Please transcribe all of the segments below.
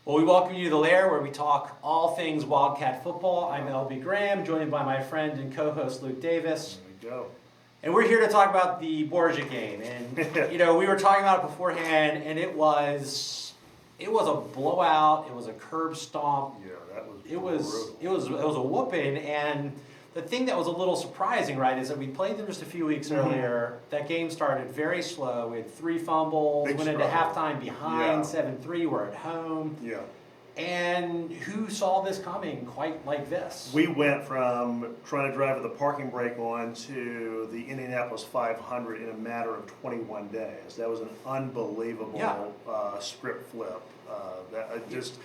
Well, we welcome you to the Lair, where we talk all things Wildcat football. I'm LB Graham, joined by my friend and co-host Luke Davis. There we go. And we're here to talk about the Borgia game. And we were talking about it beforehand, and it was a blowout. It was a curb stomp. Yeah, that was it was a whooping. And the thing that was a little surprising, right, is that we played them just a few weeks earlier. That game started very slow. We had 3 fumbles, went into halftime behind 7-3. We're at home. Yeah. And who saw this coming quite like this? We went from trying to drive with the parking brake on to the Indianapolis 500 in a matter of 21 days. That was an unbelievable script flip. That just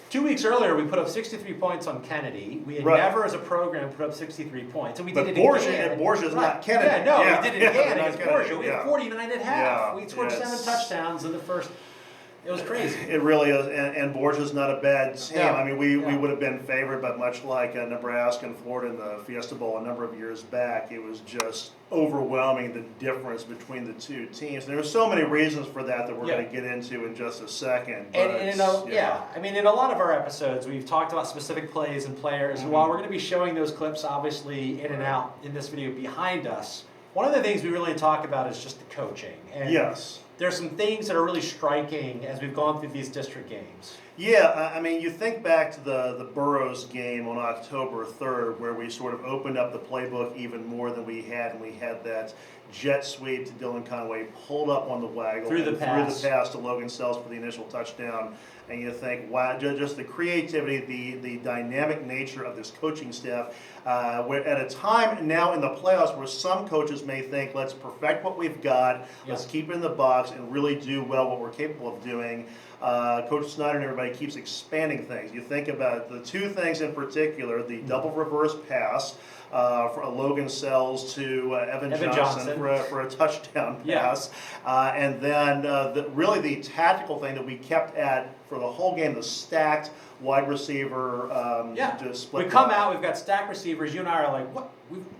2 weeks earlier, we put up 63 points on Kennedy. We had never, as a program, put up 63 points, and we did it again. But Borgia's not Kennedy. We did it again against Borgia. We had 49 at half. We scored 7 touchdowns in the first. It was crazy. It really is, and Borgia's not a bad team. No. I mean, we would have been favored, but much like Nebraska and Florida in the Fiesta Bowl a number of years back, it was just overwhelming, the difference between the two teams. And there are so many reasons for that we're going to get into in just a second. But I mean, in a lot of our episodes, we've talked about specific plays and players. And while we're going to be showing those clips, obviously, in and out in this video behind us, one of the things we really talk about is just the coaching. And there's some things that are really striking as we've gone through these district games. Yeah, I mean, you think back to the Burroughs game on October 3rd, where we sort of opened up the playbook even more than we had, and we had that jet sweep to Dylan Conway, pulled up on the waggle, through the pass to Logan Sells for the initial touchdown. And you think, wow, just the creativity, the dynamic nature of this coaching staff. We're at a time now in the playoffs where some coaches may think, let's perfect what we've got, let's keep it in the box and really do well what we're capable of doing. Coach Snyder and everybody keeps expanding things. You think about the 2 things in particular, the double reverse pass for a Logan Sells to Evan Johnson for a touchdown pass. And then really the tactical thing that we kept at for the whole game, the stacked wide receiver. We come out, we've got stacked receivers. You and I are like, what?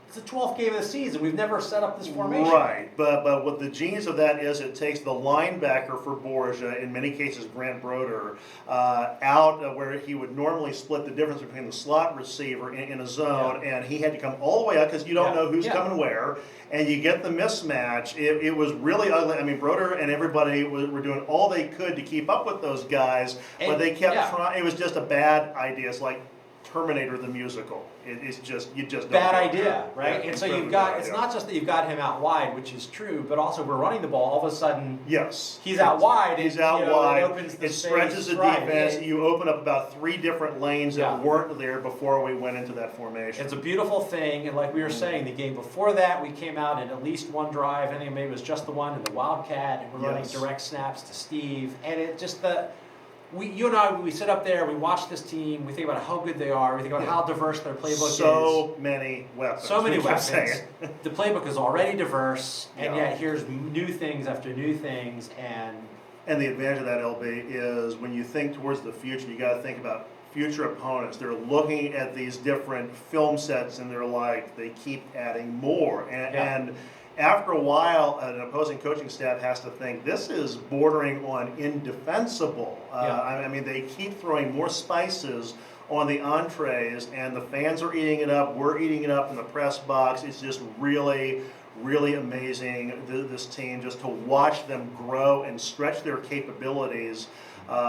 It's the 12th game of the season. We've never set up this formation. Right, but what the genius of that is, it takes the linebacker for Borgia, in many cases Grant Broder, out where he would normally split the difference between the slot receiver in a zone, and he had to come all the way out because you don't know who's coming where, and you get the mismatch. It was really ugly. I mean, Broder and everybody were doing all they could to keep up with those guys, but they kept trying. It was just a bad idea. It's like Terminator the musical. It's just, you just don't bad idea, right? Yeah, and so you've got, it's not just that you've got him out wide, which is true, but also we're running the ball, all of a sudden he's out wide. He's out wide. It opens the it stretches the defense. You open up about 3 different lanes that weren't there before we went into that formation. It's a beautiful thing, and like we were saying, the game before that, we came out in at least 1 drive. I think maybe it was just the one in the Wildcat, and we're running direct snaps to Steve, and it just you and I, we sit up there, we watch this team, we think about how good they are, we think about how diverse their playbook is. So many weapons. So many weapons. The playbook is already diverse, and yet here's new things after new things. And the advantage of that, LB, is when you think towards the future, you got to think about future opponents. They're looking at these different film sets, and they're like, they keep adding more. And after a while, an opposing coaching staff has to think, this is bordering on indefensible. I mean, they keep throwing more spices on the entrees, and the fans are eating it up. We're eating it up in the press box. It's just really, really amazing, this team, just to watch them grow and stretch their capabilities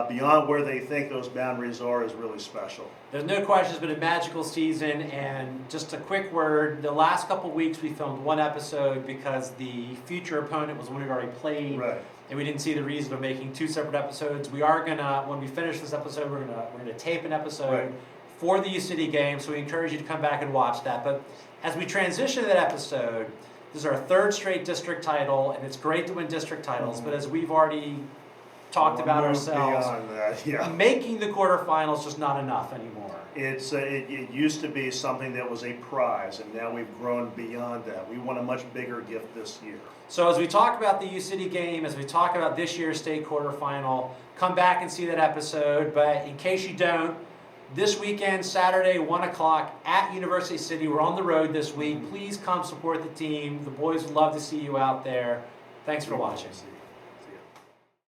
beyond where they think those boundaries are is really special. There's no question it's been a magical season, and just a quick word, the last couple weeks we filmed 1 episode because the future opponent was one we've already played, and we didn't see the reason of making 2 separate episodes. We are gonna, when we finish this episode, we're gonna tape an episode for the U City game, so we encourage you to come back and watch that. But as we transition to that episode, this is our 3rd straight district title, and it's great to win district titles, but as we've already talked about ourselves, making the quarterfinals just not enough anymore. It used to be something that was a prize, and now we've grown beyond that. We want a much bigger gift this year. So as we talk about the U City game, as we talk about this year's state quarterfinal, come back and see that episode. But in case you don't, this weekend, Saturday, 1 o'clock at University City. We're on the road this week. Please come support the team. The boys would love to see you out there. Thanks for watching.